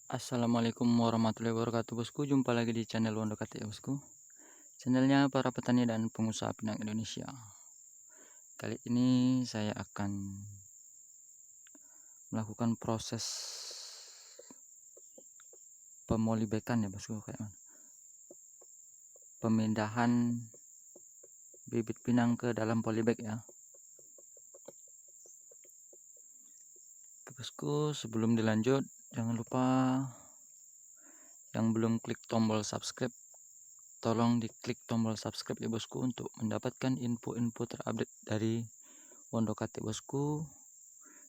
Assalamualaikum warahmatullahi wabarakatuh bosku, jumpa lagi di channel Wondokati ya bosku. Channelnya para petani dan pengusaha pinang Indonesia. Kali ini saya akan melakukan proses pemolybekan ya bosku, kayak pemindahan bibit pinang ke dalam polybag ya. Oke bosku, sebelum dilanjut jangan lupa yang belum klik tombol subscribe, tolong diklik tombol subscribe ya bosku untuk mendapatkan info-info terupdate dari Wondokati bosku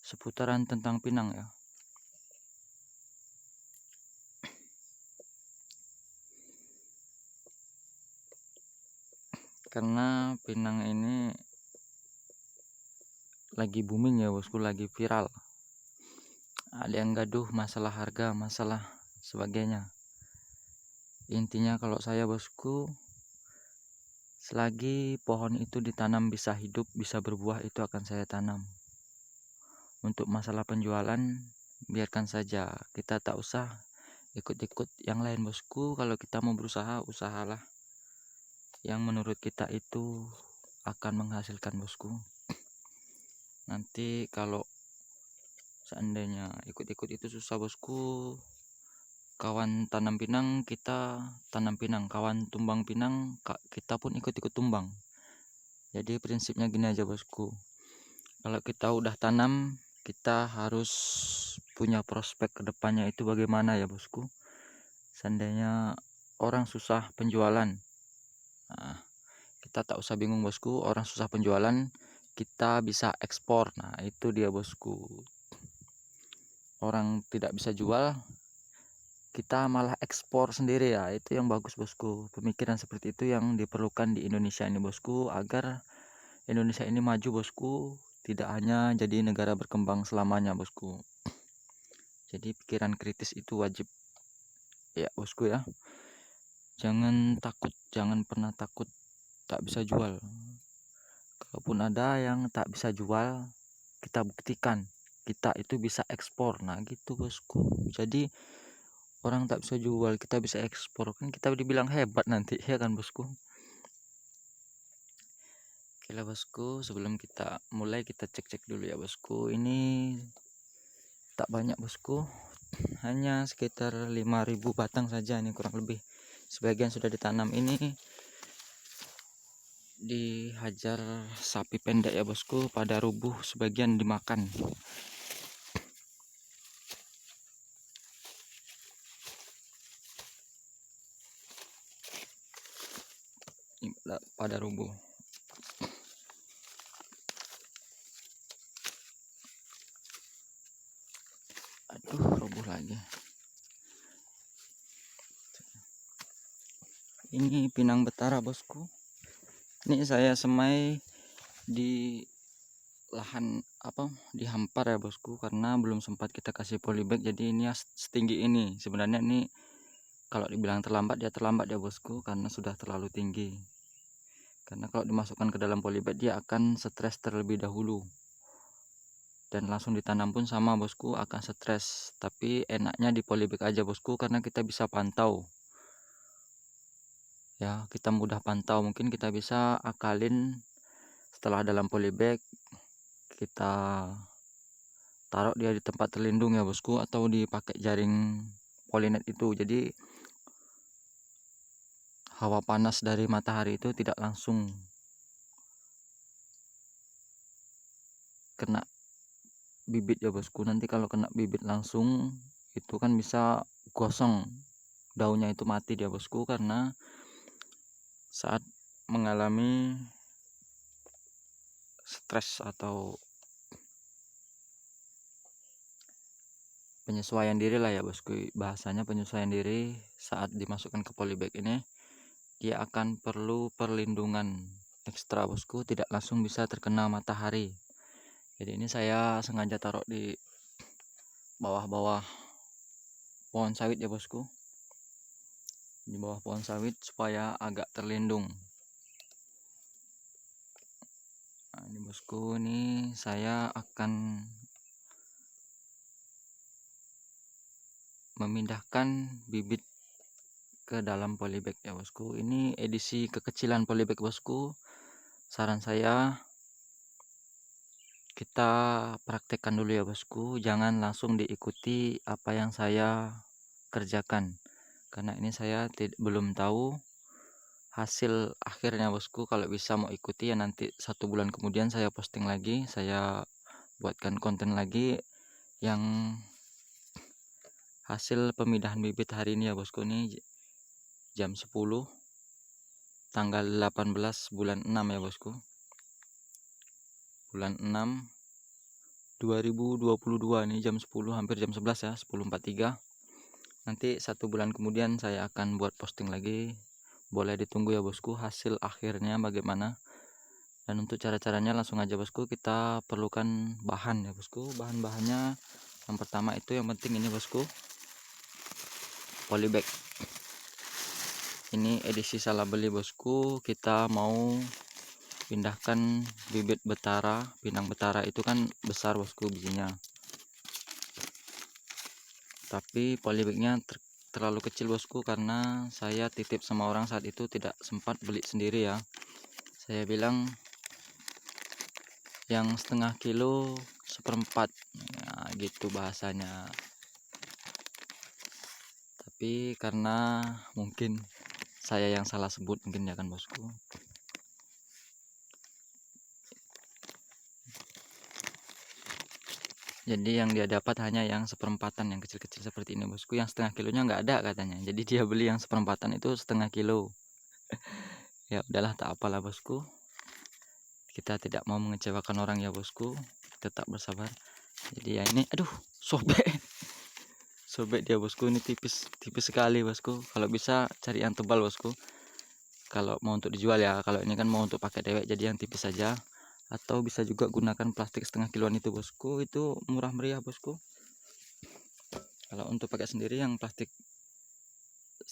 seputaran tentang pinang ya. Karena pinang ini lagi booming ya bosku, lagi viral. Ada yang gaduh masalah harga, masalah sebagainya. Intinya kalau saya bosku, selagi pohon itu ditanam bisa hidup, bisa berbuah, itu akan saya tanam. Untuk masalah penjualan, biarkan saja, kita tak usah ikut-ikut yang lain bosku. Kalau kita mau berusaha, usahalah yang menurut kita itu akan menghasilkan bosku. Nanti kalau seandainya ikut-ikut itu susah bosku, kawan tanam pinang kita tanam pinang, kawan tumbang pinang kita pun ikut-ikut tumbang. Jadi prinsipnya gini aja bosku, kalau kita udah tanam kita harus punya prospek kedepannya itu bagaimana ya bosku. Seandainya orang susah penjualan, nah, kita tak usah bingung bosku, orang susah penjualan kita bisa ekspor. Nah itu dia bosku, orang tidak bisa jual kita malah ekspor sendiri ya, itu yang bagus bosku. Pemikiran seperti itu yang diperlukan di Indonesia ini bosku, agar Indonesia ini maju bosku, tidak hanya jadi negara berkembang selamanya bosku. Jadi pikiran kritis itu wajib ya bosku ya. Jangan takut, jangan pernah takut tak bisa jual. Kalaupun ada yang tak bisa jual, kita buktikan kita itu bisa ekspor. Nah gitu bosku. Jadi orang tak bisa jual kita bisa ekspor, kan kita dibilang hebat nanti ya kan bosku. Oke lah bosku, sebelum kita mulai kita cek-cek dulu ya bosku. Ini tak banyak bosku, hanya sekitar 5.000 batang saja ini kurang lebih. Sebagian sudah ditanam, ini dihajar sapi pendek ya bosku, pada rubuh, sebagian dimakan. Pada rubuh. Aduh, rubuh lagi. Ini pinang betara bosku. Ini saya semai di lahan dihampar ya bosku, karena belum sempat kita kasih polybag. Jadi ini setinggi ini. Sebenarnya ini kalau dibilang terlambat dia terlambat ya bosku, karena sudah terlalu tinggi. Karena kalau dimasukkan ke dalam polybag dia akan stres terlebih dahulu, dan langsung ditanam pun sama bosku akan stres. Tapi enaknya di polybag aja bosku, karena kita bisa pantau ya, kita mudah pantau. Mungkin kita bisa akalin setelah dalam polybag kita taruh dia di tempat terlindung ya bosku, atau dipakai jaring polinet itu. Jadi hawa panas dari matahari itu tidak langsung kena bibit ya bosku. Nanti kalau kena bibit langsung itu kan bisa gosong, daunnya itu mati dia bosku, karena saat mengalami stres atau penyesuaian diri lah ya bosku, bahasanya penyesuaian diri. Saat dimasukkan ke polybag ini dia akan perlu perlindungan ekstra bosku, tidak langsung bisa terkena matahari. Jadi ini saya sengaja taruh di bawah-bawah pohon sawit ya bosku, di bawah pohon sawit supaya agak terlindung. Nah ini bosku, ini saya akan memindahkan bibit ke dalam polybag ya bosku. Ini edisi kekecilan polybag bosku. Saran saya kita praktekkan dulu ya bosku, jangan langsung diikuti apa yang saya kerjakan, karena ini saya belum tahu hasil akhirnya bosku. Kalau bisa mau ikuti ya nanti 1 bulan kemudian saya posting lagi, saya buatkan konten lagi yang hasil pemindahan bibit hari ini ya bosku. Ini jam 10 tanggal 18 bulan 6 ya bosku, bulan 6 2022. Ini jam 10 hampir jam 11 ya, 10.43. Nanti 1 bulan kemudian saya akan buat posting lagi, boleh ditunggu ya bosku hasil akhirnya bagaimana. Dan untuk cara-caranya langsung aja bosku, kita perlukan bahan ya bosku. Bahan-bahannya yang pertama itu yang penting ini bosku, polybag. Ini edisi salah beli bosku, kita mau pindahkan bibit betara. Pinang betara itu kan besar bosku bijinya, tapi polybagnya terlalu kecil bosku, karena saya titip sama orang saat itu, tidak sempat beli sendiri ya. Saya bilang yang 1/2 kilo 1/4 ya, gitu bahasanya. Tapi karena mungkin saya yang salah sebut mungkin ya kan bosku. Jadi yang dia dapat hanya yang 1/4-an, yang kecil-kecil seperti ini bosku. Yang 1/2 kilonya nggak ada katanya, jadi dia beli yang 1/4-an itu 1/2 kilo. Ya udahlah, tak apalah bosku, kita tidak mau mengecewakan orang ya bosku, tetap bersabar. Jadi ya ini, aduh, sobek dia bosku. Ini tipis sekali bosku. Kalau bisa cari yang tebal bosku, kalau mau untuk dijual ya. Kalau ini kan mau untuk pakai dewek, jadi yang tipis saja. Atau bisa juga gunakan plastik 1/2 kiloan itu bosku, itu murah meriah bosku. Kalau untuk pakai sendiri yang plastik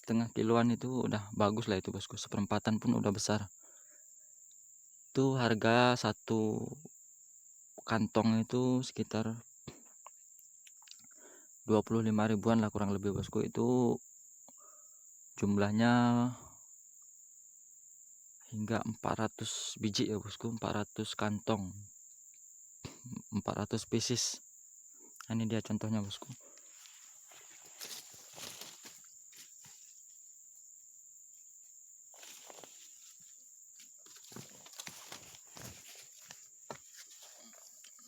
1/2 kiloan itu udah bagus lah itu bosku. 1/4-an pun udah besar. Itu harga 1 kantong itu sekitar 25 ribuan lah kurang lebih bosku. Itu jumlahnya hingga 400 biji ya bosku, 400 kantong, 400 pieces. Ini dia contohnya bosku.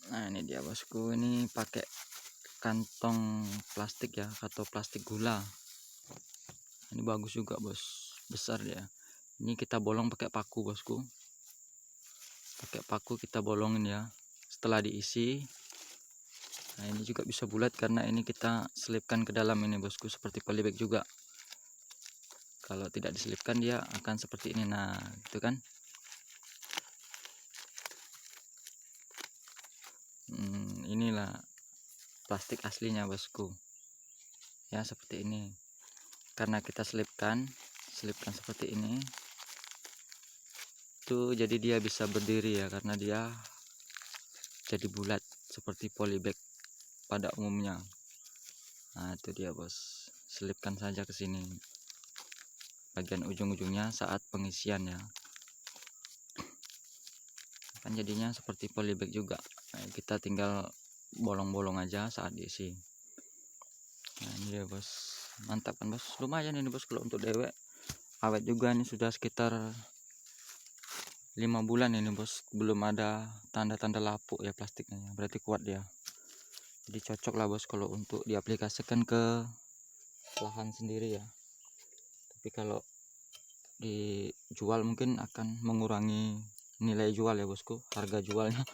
Nah ini dia bosku, ini pakai kantong plastik ya, atau plastik gula. Ini bagus juga bos, besar ya. Ini kita bolong pakai paku bosku, pakai paku kita bolongin ya. Setelah diisi, nah ini juga bisa bulat karena ini kita selipkan ke dalam ini bosku, seperti polybag juga. Kalau tidak diselipkan dia akan seperti ini. Nah gitu kan. Inilah plastik aslinya bosku ya, seperti ini. Karena kita selipkan seperti ini tuh, jadi dia bisa berdiri ya, karena dia jadi bulat seperti polybag pada umumnya. Nah itu dia bos, selipkan saja ke sini bagian ujung-ujungnya saat pengisian ya, kan jadinya seperti polybag juga. Nah, kita tinggal bolong-bolong aja saat diisi. Nah ini ya bos, mantap kan bos. Lumayan ini bos kalau untuk dewek, awet juga. Ini sudah sekitar 5 bulan ini bos, belum ada tanda-tanda lapuk ya plastiknya, berarti kuat dia. Jadi cocok lah bos kalau untuk diaplikasikan ke lahan sendiri ya. Tapi kalau dijual mungkin akan mengurangi nilai jual ya bosku, harga jualnya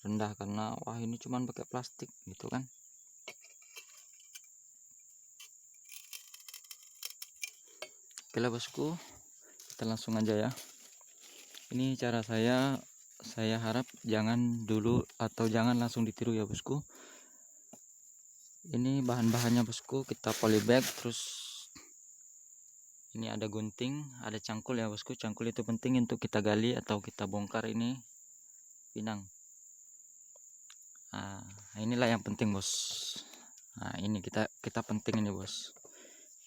rendah karena wah ini cuman pakai plastik gitu kan. Oke lah bosku, kita langsung aja ya. Ini cara saya harap jangan dulu atau jangan langsung ditiru ya bosku. Ini bahan-bahannya bosku, kita polybag, terus ini ada gunting, ada cangkul ya bosku. Cangkul itu penting untuk kita gali atau kita bongkar ini pinang. Nah inilah yang penting bos. Nah ini kita penting ini bos,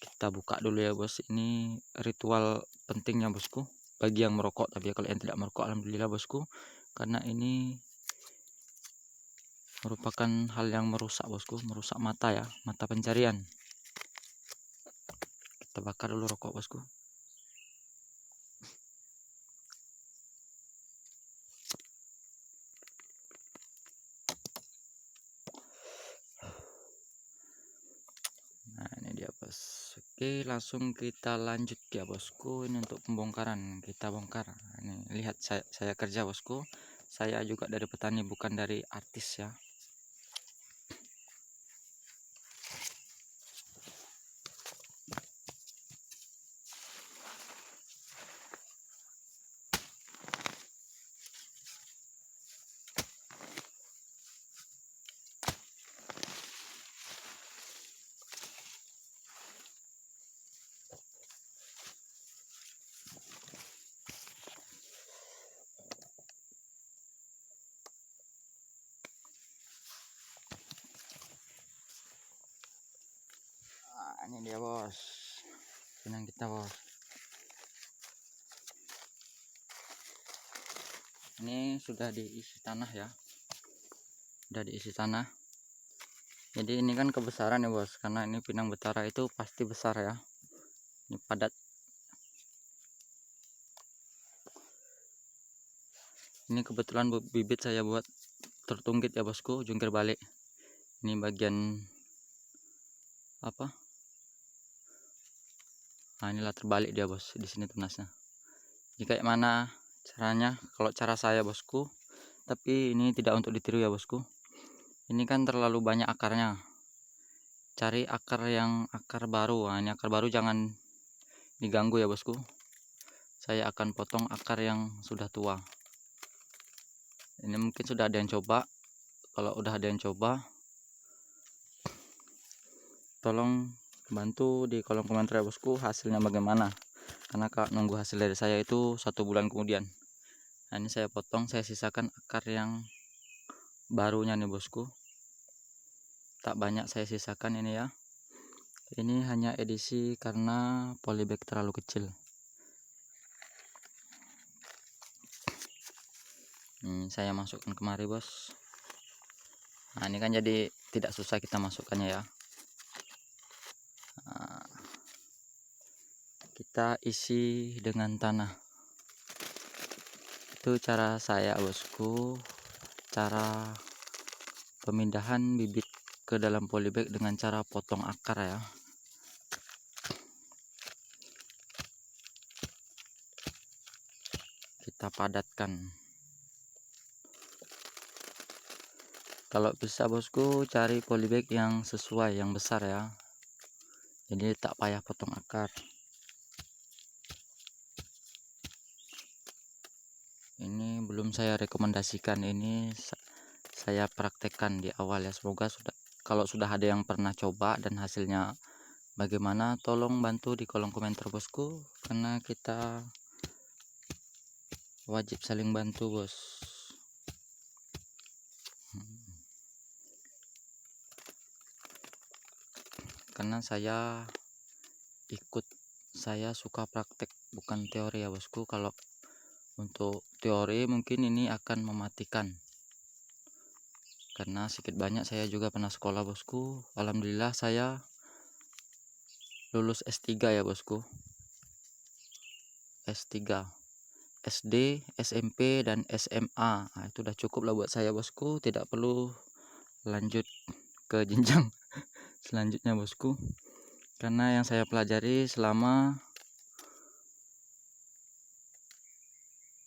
kita buka dulu ya bos. Ini ritual pentingnya bosku bagi yang merokok, tapi kalau yang tidak merokok alhamdulillah bosku, karena ini merupakan hal yang merusak bosku, merusak mata ya, mata pencarian. Kita bakar dulu rokok bosku. Nah ini dia bos. Oke langsung kita lanjut ya bosku. Ini untuk pembongkaran, kita bongkar. Ini lihat saya kerja bosku, saya juga dari petani bukan dari artis ya. Nah, ini dia bos, benang kita bos. Ini sudah diisi tanah ya, sudah diisi tanah. Jadi ini kan kebesaran ya bos, karena ini pinang betara itu pasti besar ya. Ini padat. Ini kebetulan bibit saya buat tertunggit ya bosku, jungkir balik. Ini bagian apa? Nah inilah terbalik dia bos, di sini tunasnya. Jadi kayak mana caranya? Kalau cara saya bosku, tapi ini tidak untuk ditiru ya bosku. Ini kan terlalu banyak akarnya. Cari akar yang akar baru. Nah ini akar baru jangan diganggu ya bosku. Saya akan potong akar yang sudah tua. Ini mungkin sudah ada yang coba. Kalau udah ada yang coba, tolong bantu di kolom komentar ya bosku hasilnya bagaimana, karena kalau nunggu hasil dari saya itu 1 bulan kemudian. Nah ini saya potong, saya sisakan akar yang barunya nih bosku, tak banyak saya sisakan ini ya. Ini hanya edisi karena polybag terlalu kecil. Saya masukkan kemari bos. Nah ini kan jadi tidak susah kita masukkannya ya. Nah, kita isi dengan tanah. Itu cara saya bosku, cara pemindahan bibit ke dalam polybag dengan cara potong akar ya. Kita padatkan. Kalau bisa bosku cari polybag yang sesuai, yang besar ya, jadi tak payah potong akar. Ini belum saya rekomendasikan, ini saya praktekkan di awal ya. Semoga kalau sudah ada yang pernah coba dan hasilnya bagaimana, tolong bantu di kolom komentar bosku, karena kita wajib saling bantu bos. Karena saya suka praktek bukan teori ya bosku. Kalau untuk teori mungkin ini akan mematikan, karena sedikit banyak saya juga pernah sekolah bosku. Alhamdulillah saya lulus S3 ya bosku, S3 SD, SMP, dan SMA. Nah, itu udah cukup lah buat saya bosku, tidak perlu lanjut ke jenjang selanjutnya bosku, karena yang saya pelajari selama